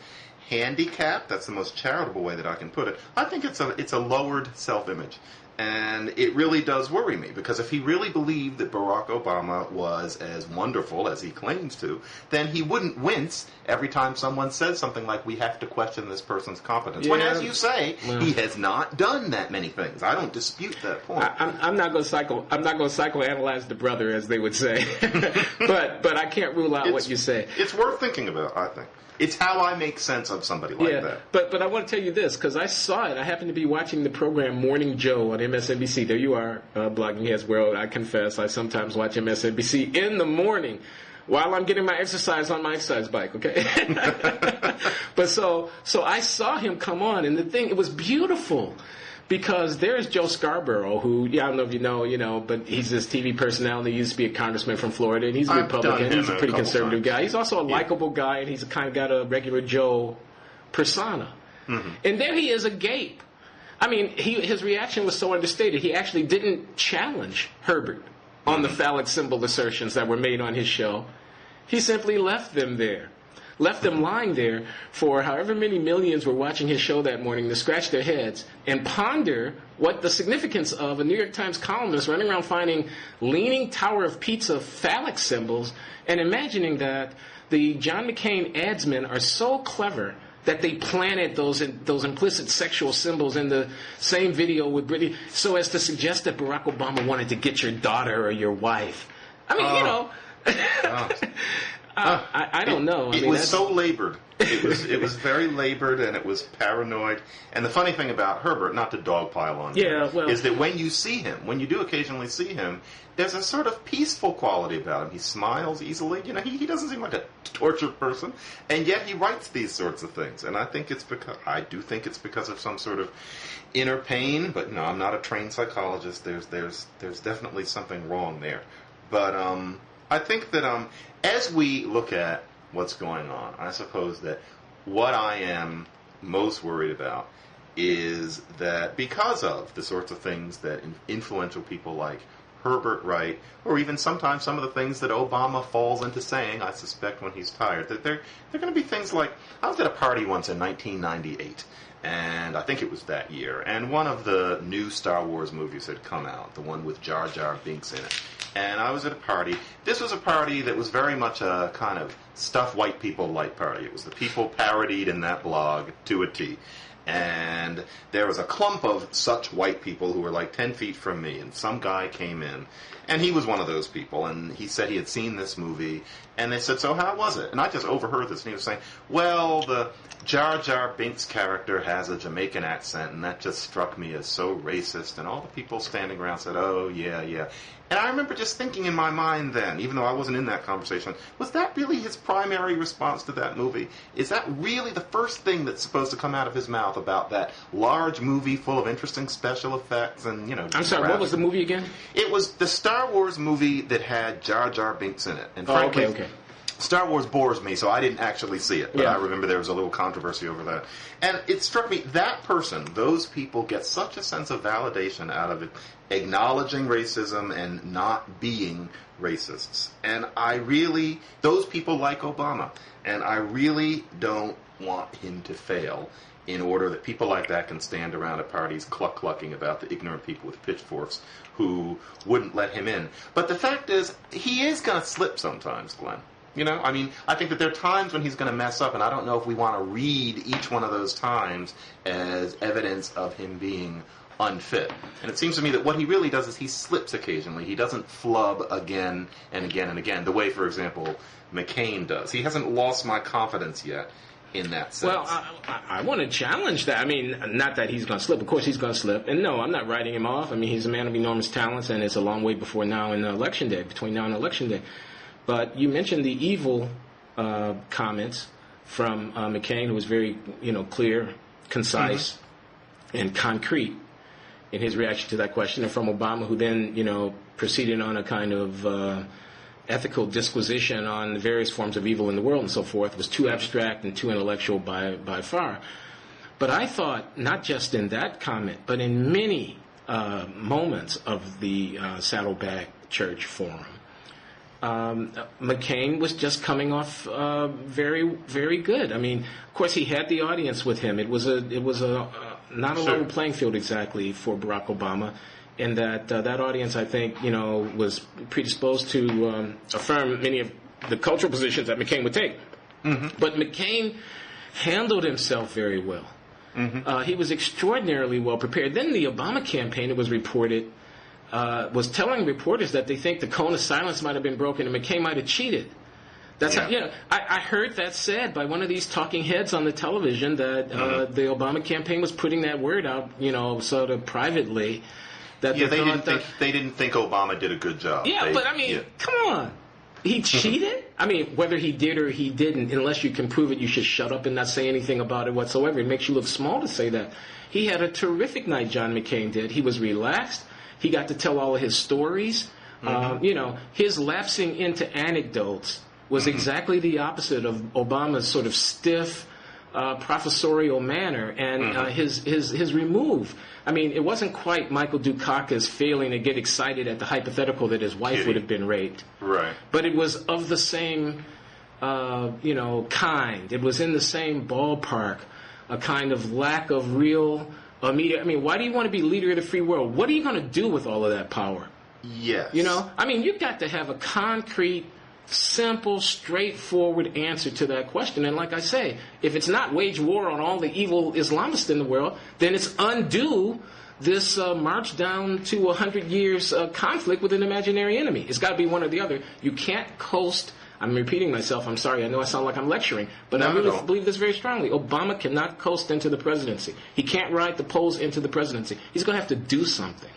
handicap. That's the most charitable way that I can put it. I think it's a lowered self-image. And it really does worry me, because if he really believed that Barack Obama was as wonderful as he claims to, then he wouldn't wince every time someone says something like, we have to question this person's competence. Yeah. When, as you say, he has not done that many things. I don't dispute that point. I'm not going to psychoanalyze the brother, as they would say. but I can't rule out what you say. It's worth thinking about, I think. It's how I make sense of somebody like that. But I want to tell you this, because I saw it. I happened to be watching the program Morning Joe on MSNBC. There you are, Blogging Heads World. I confess, I sometimes watch MSNBC in the morning while I'm getting my exercise on my exercise bike, okay? But so I saw him come on, and it was beautiful. Because there's Joe Scarborough, who, I don't know if you know, but he's this TV personality. He used to be a congressman from Florida, and he's a Republican. He's a pretty conservative guy. He's also a likable guy, and he's kind of got a regular Joe persona. Mm-hmm. And there he is agape. I mean, his reaction was so understated. He actually didn't challenge Herbert on the phallic symbol assertions that were made on his show. He simply left them there. Left them lying there for however many millions were watching his show that morning to scratch their heads and ponder what the significance of a New York Times columnist running around finding Leaning Tower of Pizza phallic symbols and imagining that the John McCain adsmen are so clever that they planted those implicit sexual symbols in the same video with Britney so as to suggest that Barack Obama wanted to get your daughter or your wife. I mean, I don't know. It was so labored. It was very labored, and it was paranoid. And the funny thing about Herbert, not to dogpile on him, is that when you see him, when you do occasionally see him, there's a sort of peaceful quality about him. He smiles easily. He doesn't seem like a tortured person, and yet he writes these sorts of things. And I do think it's because of some sort of inner pain. But no, I'm not a trained psychologist. There's definitely something wrong there. But I think that as we look at what's going on, I suppose that what I am most worried about is that because of the sorts of things that influential people like Herbert write, or even sometimes some of the things that Obama falls into saying, I suspect when he's tired, that they're going to be things like, I was at a party once in 1998, and I think it was that year, and one of the new Star Wars movies had come out, the one with Jar Jar Binks in it. And I was at a party. This was a party that was very much a kind of stuff white people like party. It was the people parodied in that blog to a T. And there was a clump of such white people who were like 10 feet from me, and some guy came in, and he was one of those people, and he said he had seen this movie, and they said, so how was it? And I just overheard this, and he was saying, well, the Jar Jar Binks character has a Jamaican accent, and that just struck me as so racist, and all the people standing around said, oh, yeah. And I remember just thinking in my mind then, even though I wasn't in that conversation, was that really his primary response to that movie? Is that really the first thing that's supposed to come out of his mouth about that large movie full of interesting special effects and, I'm sorry, what was the movie again? It was the Star Wars movie that had Jar Jar Binks in it. And frankly, okay. Star Wars bores me, so I didn't actually see it. But I remember there was a little controversy over that. And it struck me, that person, those people get such a sense of validation out of it, acknowledging racism and not being racists. And those people like Obama. And I really don't want him to fail in order that people like that can stand around at parties clucking about the ignorant people with pitchforks who wouldn't let him in. But the fact is, he is going to slip sometimes, Glenn. I think that there are times when he's going to mess up, and I don't know if we want to read each one of those times as evidence of him being unfit. And it seems to me that what he really does is he slips occasionally. He doesn't flub again and again and again, the way, for example, McCain does. He hasn't lost my confidence yet in that sense. Well, I want to challenge that. I mean, not that he's going to slip. Of course he's going to slip. And no, I'm not writing him off. I mean, he's a man of enormous talents, and it's a long way before now and Election Day, between now and Election Day. But you mentioned the evil comments from McCain, who was very, clear, concise, and concrete. in his reaction to that question, and from Obama, who then, proceeded on a kind of ethical disquisition on the various forms of evil in the world and so forth, was too abstract and too intellectual by far. But I thought, not just in that comment, but in many moments of the Saddleback Church Forum, McCain was just coming off very, very good. I mean, of course, he had the audience with him. It was not a level playing field exactly for Barack Obama, in that that audience, I think, was predisposed to affirm many of the cultural positions that McCain would take. Mm-hmm. But McCain handled himself very well. Mm-hmm. He was extraordinarily well prepared. Then the Obama campaign, it was reported, was telling reporters that they think the cone of silence might have been broken and McCain might have cheated. That's I heard that said by one of these talking heads on the television that the Obama campaign was putting that word out, sort of privately. That they didn't think Obama did a good job. Yeah, but I mean, come on. He cheated? I mean, whether he did or he didn't, unless you can prove it, you should shut up and not say anything about it whatsoever. It makes you look small to say that. He had a terrific night, John McCain did. He was relaxed. He got to tell all of his stories. Mm-hmm. His lapsing into anecdotes was exactly the opposite of Obama's sort of stiff, professorial manner, and his remove. I mean, it wasn't quite Michael Dukakis failing to get excited at the hypothetical that his wife would have been raped. Right. But it was of the same, kind. It was in the same ballpark, a kind of lack of real media. I mean, why do you want to be leader of the free world? What are you going to do with all of that power? Yes. I mean, you've got to have a concrete, simple, straightforward answer to that question. And like I say, if it's not wage war on all the evil Islamists in the world, then it's undo this march down to 100 years conflict with an imaginary enemy. It's got to be one or the other. You can't coast. I'm repeating myself. I'm sorry. I know I sound like I'm lecturing, but I really believe this very strongly. Obama cannot coast into the presidency. He can't ride the polls into the presidency. He's going to have to do something.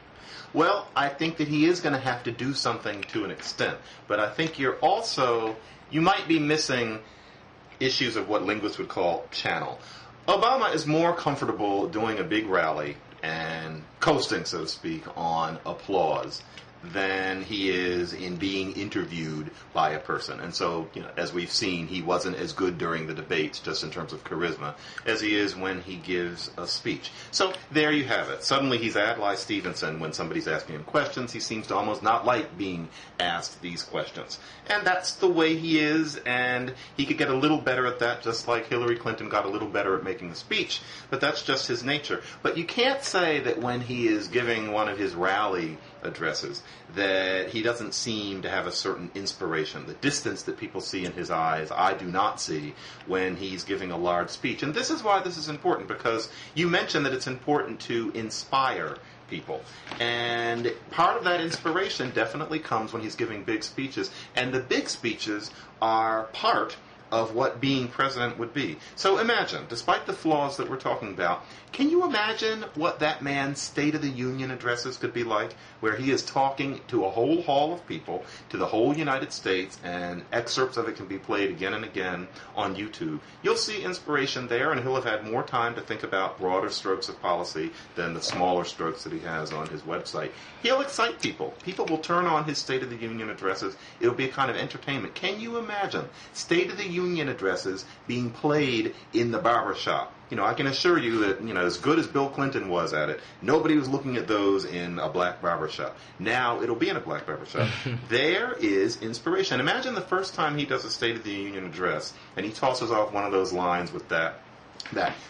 Well, I think that he is going to have to do something to an extent. But I think you might be missing issues of what linguists would call channel. Obama is more comfortable doing a big rally and coasting, so to speak, on applause than he is in being interviewed by a person. And so, as we've seen, he wasn't as good during the debates, just in terms of charisma, as he is when he gives a speech. So there you have it. Suddenly he's Adlai Stevenson when somebody's asking him questions. He seems to almost not like being asked these questions. And that's the way he is, and he could get a little better at that, just like Hillary Clinton got a little better at making a speech. But that's just his nature. But you can't say that when he is giving one of his rally addresses that he doesn't seem to have a certain inspiration. The distance that people see in his eyes, I do not see when he's giving a large speech. And this is why this is important, because you mentioned that it's important to inspire people. And part of that inspiration definitely comes when he's giving big speeches. And the big speeches are part of what being president would be. So imagine, despite the flaws that we're talking about, can you imagine what that man's State of the Union addresses could be like, where he is talking to a whole hall of people, to the whole United States, and excerpts of it can be played again and again on YouTube. You'll see inspiration there, and he'll have had more time to think about broader strokes of policy than the smaller strokes that he has on his website. He'll excite people. People will turn on his State of the Union addresses. It'll be a kind of entertainment. Can you imagine State of the Union addresses being played in the barbershop? I can assure you that, as good as Bill Clinton was at it, nobody was looking at those in a black barbershop. Now it'll be in a black barbershop. There is inspiration. Imagine the first time he does a State of the Union address, and he tosses off one of those lines with that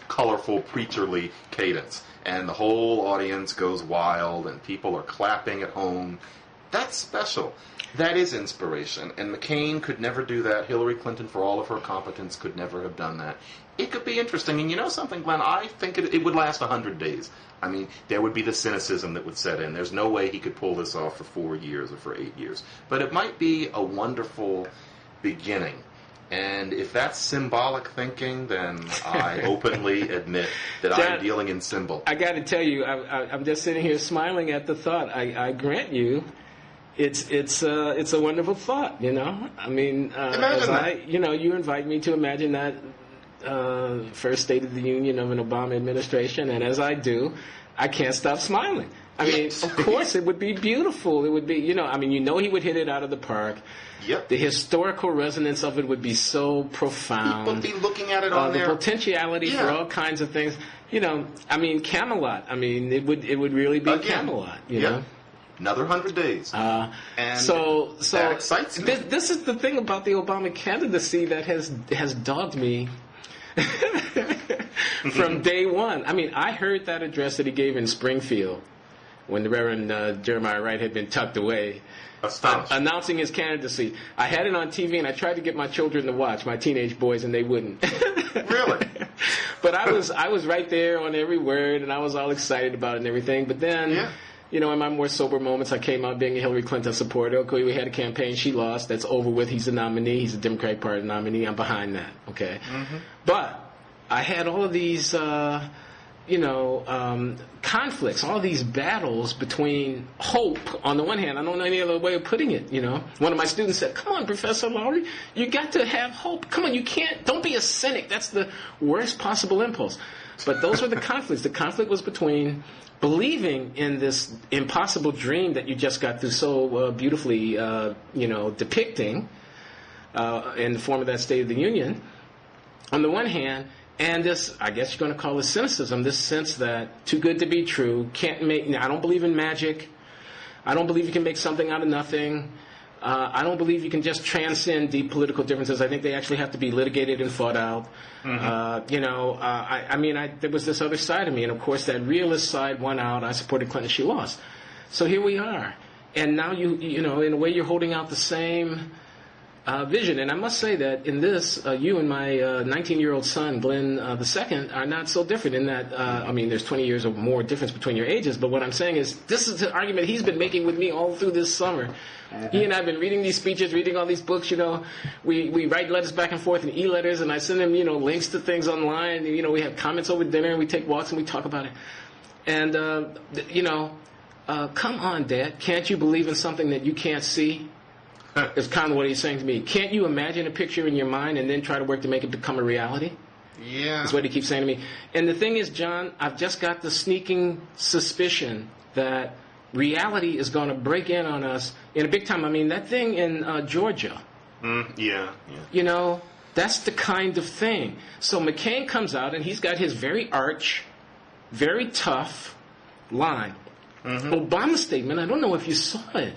colorful, preacherly cadence, and the whole audience goes wild, and people are clapping at home. That's special. That is inspiration. And McCain could never do that. Hillary Clinton, for all of her competence, could never have done that. It could be interesting. And you know something, Glenn? I think it would last 100 days. I mean, there would be the cynicism that would set in. There's no way he could pull this off for 4 years or for 8 years. But it might be a wonderful beginning. And if that's symbolic thinking, then I openly admit that John, I'm dealing in symbol. I got to tell you, I'm just sitting here smiling at the thought. I grant you, it's a wonderful thought. I mean, imagine that. You invite me to imagine that first State of the Union of an Obama administration, and as I do, I can't stop smiling. I mean, of course, it would be beautiful. It would be, he would hit it out of the park. Yep. The historical resonance of it would be so profound. People would be looking at it on the there. Potentiality for all kinds of things. Camelot. It would really be Camelot. You know. Another 100 days. And so that excites me. This is the thing about the Obama candidacy that has dogged me from day one. I mean, I heard that address that he gave in Springfield when the Reverend Jeremiah Wright had been tucked away, announcing his candidacy. I had it on TV, and I tried to get my children to watch, my teenage boys, and they wouldn't. Really? But I was right there on every word, and I was all excited about it and everything. But then, in my more sober moments, I came out being a Hillary Clinton supporter. Okay, we had a campaign. She lost. That's over with. He's the nominee. He's a Democratic Party nominee. I'm behind that. Okay? Mm-hmm. But I had all of these, conflicts, all these battles between hope on the one hand. I don't know any other way of putting it, One of my students said, come on, Professor Loury, you got to have hope. Come on, don't be a cynic. That's the worst possible impulse. But those were the conflicts. The conflict was between believing in this impossible dream that you just got through so beautifully, depicting in the form of that State of the Union, on the one hand, and this, I guess you're going to call it cynicism, this sense that too good to be true, I don't believe in magic. I don't believe you can make something out of nothing. I don't believe you can just transcend deep political differences. I think they actually have to be litigated and fought out. Mm-hmm. There was this other side of me, and of course that realist side won out. I supported Clinton. She lost. So here we are. And now in a way you're holding out the same vision. And I must say that in this, you and my 19-year-old son, Glenn II, are not so different in that, there's 20 years or more difference between your ages, but what I'm saying is this is the argument he's been making with me all through this summer. He and I have been reading these speeches, reading all these books, We write letters back and forth and e-letters, and I send him, links to things online. We have comments over dinner, and we take walks, and we talk about it. And, come on, Dad, can't you believe in something that you can't see? Is kind of what he's saying to me. Can't you imagine a picture in your mind and then try to work to make it become a reality? Yeah. That's what he keeps saying to me. And the thing is, John, I've just got the sneaking suspicion that reality is going to break in on us in a big time. That thing in Georgia. Yeah. That's the kind of thing. So McCain comes out, and he's got his very arch, very tough line. Mm-hmm. Obama's statement, I don't know if you saw it.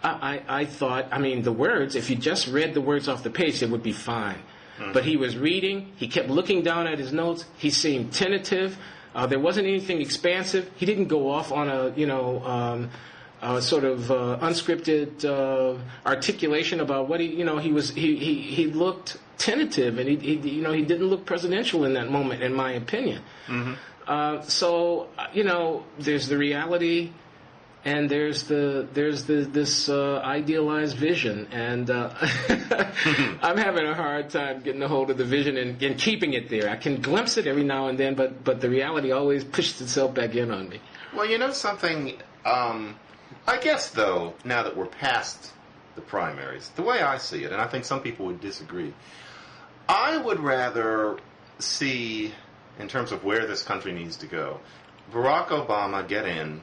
I thought, the words, if you just read the words off the page, it would be fine. Mm-hmm. But he was reading, he kept looking down at his notes, he seemed tentative, there wasn't anything expansive, he didn't go off on a, unscripted articulation about what he looked tentative, and he didn't look presidential in that moment, in my opinion. Mm-hmm. There's the reality, and there's this idealized vision, and I'm having a hard time getting a hold of the vision and keeping it there. I can glimpse it every now and then, but the reality always pushes itself back in on me. Well, something, I guess, though, now that we're past the primaries, the way I see it, and I think some people would disagree, I would rather see, in terms of where this country needs to go, Barack Obama get in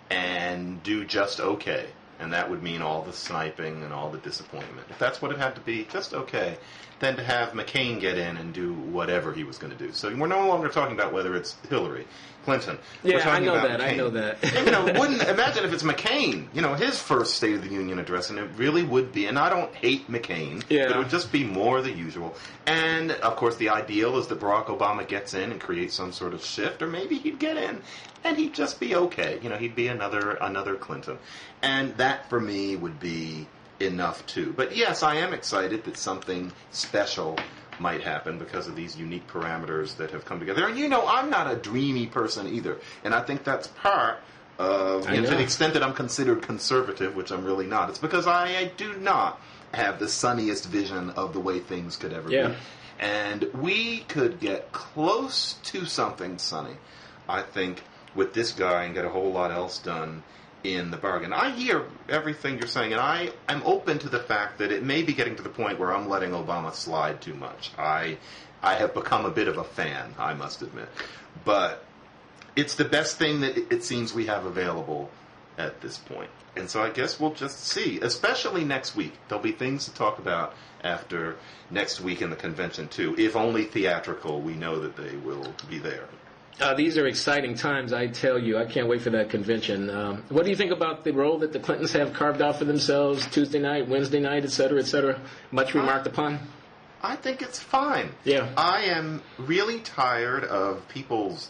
and do just okay. And that would mean all the sniping and all the disappointment. If that's what it had to be, just okay. Then to have McCain get in and do whatever he was going to do. So we're no longer talking about whether it's Hillary Clinton. Yeah, I know that. McCain. I know that. And, wouldn't imagine if it's McCain, his first State of the Union address, and it really would be. And I don't hate McCain, but it would just be more the usual. And of course, the ideal is that Barack Obama gets in and creates some sort of shift, or maybe he'd get in and he'd just be okay. He'd be another Clinton, and that for me would be enough too. But yes, I am excited that something special might happen because of these unique parameters that have come together. And I'm not a dreamy person either, and I think that's part of, to the extent that I'm considered conservative, which I'm really not, it's because I do not have the sunniest vision of the way things could ever be. And we could get close to something sunny, I think, with this guy and get a whole lot else done in the bargain. I hear everything you're saying, and I am open to the fact that it may be getting to the point where I'm letting Obama slide too much. I have become a bit of a fan, I must admit. But it's the best thing that it seems we have available at this point. And so I guess we'll just see, especially next week. There'll be things to talk about after next week in the convention, too. If only theatrical, we know that they will be there. These are exciting times, I tell you. I can't wait for that convention. What do you think about the role that the Clintons have carved out for themselves Tuesday night, Wednesday night, et cetera, et cetera? Much remarked upon? I think it's fine. Yeah. I am really tired of people's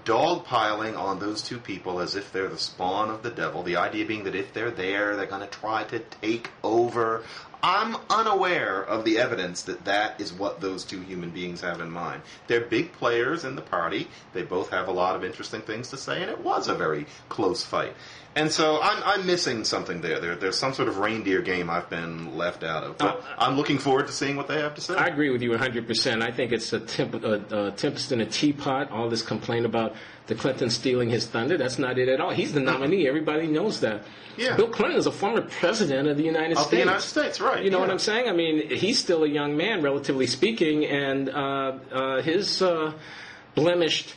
dogpiling on those two people as if they're the spawn of the devil. The idea being that if they're there, they're going to try to take over. I'm unaware of the evidence that that is what those two human beings have in mind. They're big players in the party. They both have a lot of interesting things to say, and it was a very close fight. And so I'm missing something there. There's some sort of reindeer game I've been left out of. But I'm looking forward to seeing what they have to say. I agree with you 100%. I think it's a tempest in a teapot, all this complaint about the Clintons stealing his thunder. That's not it at all. He's the nominee. Everybody knows that. Yeah. Bill Clinton is a former president of the United States. Of the United States, right. You know what I'm saying? I mean, he's still a young man, relatively speaking, and his blemished,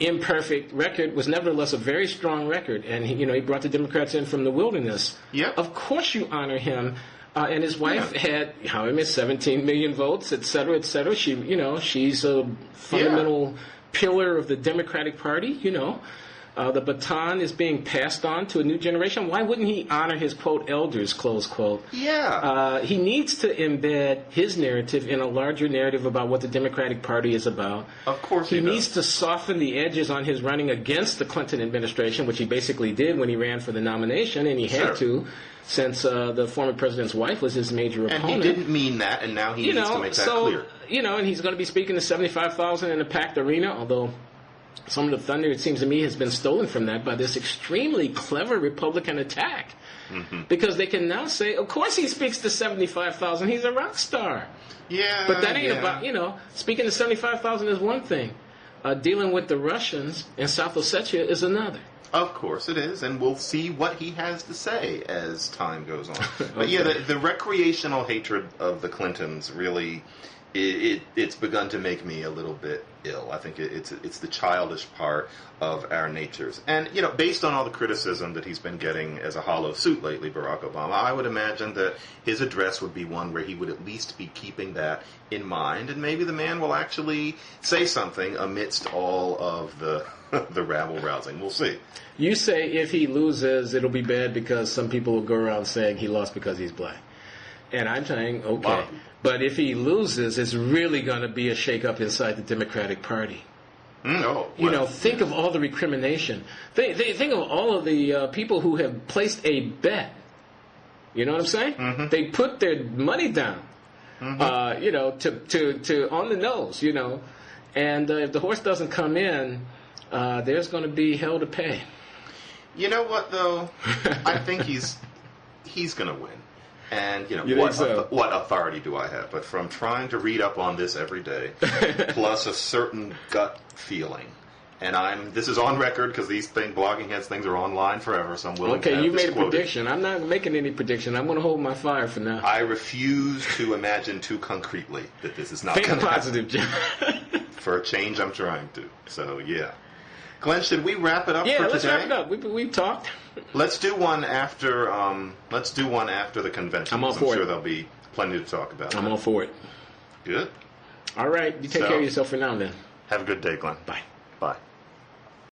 imperfect record was nevertheless a very strong record. And, he brought the Democrats in from the wilderness. Yeah. Of course you honor him. And his wife had, 17 million votes, et cetera, et cetera. She's a fundamental pillar of the Democratic Party, The baton is being passed on to a new generation. Why wouldn't he honor his, quote, elders, close quote? Yeah. He needs to embed his narrative in a larger narrative about what the Democratic Party is about. Of course he needs to soften the edges on his running against the Clinton administration, which he basically did when he ran for the nomination, and he had to, since the former president's wife was his major opponent. And he didn't mean that, and now he needs to make that clear. And he's going to be speaking to 75,000 in a packed arena, although some of the thunder, it seems to me, has been stolen from that by this extremely clever Republican attack. Mm-hmm. Because they can now say, of course he speaks to 75,000. He's a rock star. Yeah. But that ain't about, speaking to 75,000 is one thing. Dealing with the Russians in South Ossetia is another. Of course it is, and we'll see what he has to say as time goes on. But the recreational hatred of the Clintons really, it's begun to make me a little bit ill. I think it's the childish part of our natures. And, based on all the criticism that he's been getting as a hollow suit lately, Barack Obama, I would imagine that his address would be one where he would at least be keeping that in mind, and maybe the man will actually say something amidst all of the rabble-rousing. We'll see. You say if he loses, it'll be bad because some people will go around saying he lost because he's black. And I'm saying, okay. Wow. But if he loses, it's really going to be a shake-up inside the Democratic Party. Think of all the recrimination. Think of all of the people who have placed a bet. You know what I'm saying? Mm-hmm. They put their money down, mm-hmm. to on the nose, And if the horse doesn't come in, there's going to be hell to pay. You know what, though? I think he's going to win. And, what authority do I have? But from trying to read up on this every day, plus a certain gut feeling, and this is on record because these blogging heads things are online forever, so I'm willing to have you this made a quoted. prediction. I'm not making any prediction. I'm going to hold my fire for now. I refuse to imagine too concretely that this is not going to happen. Think positive, John. For a change, I'm trying to. So, yeah. Glenn, should we wrap it up for today? Yeah, let's wrap it up. We've talked. Let's do one after. The convention. I'm all for it. I'm sure there'll be plenty to talk about. I'm all for it. Good. All right. You take care of yourself for now, then. Have a good day, Glenn. Bye.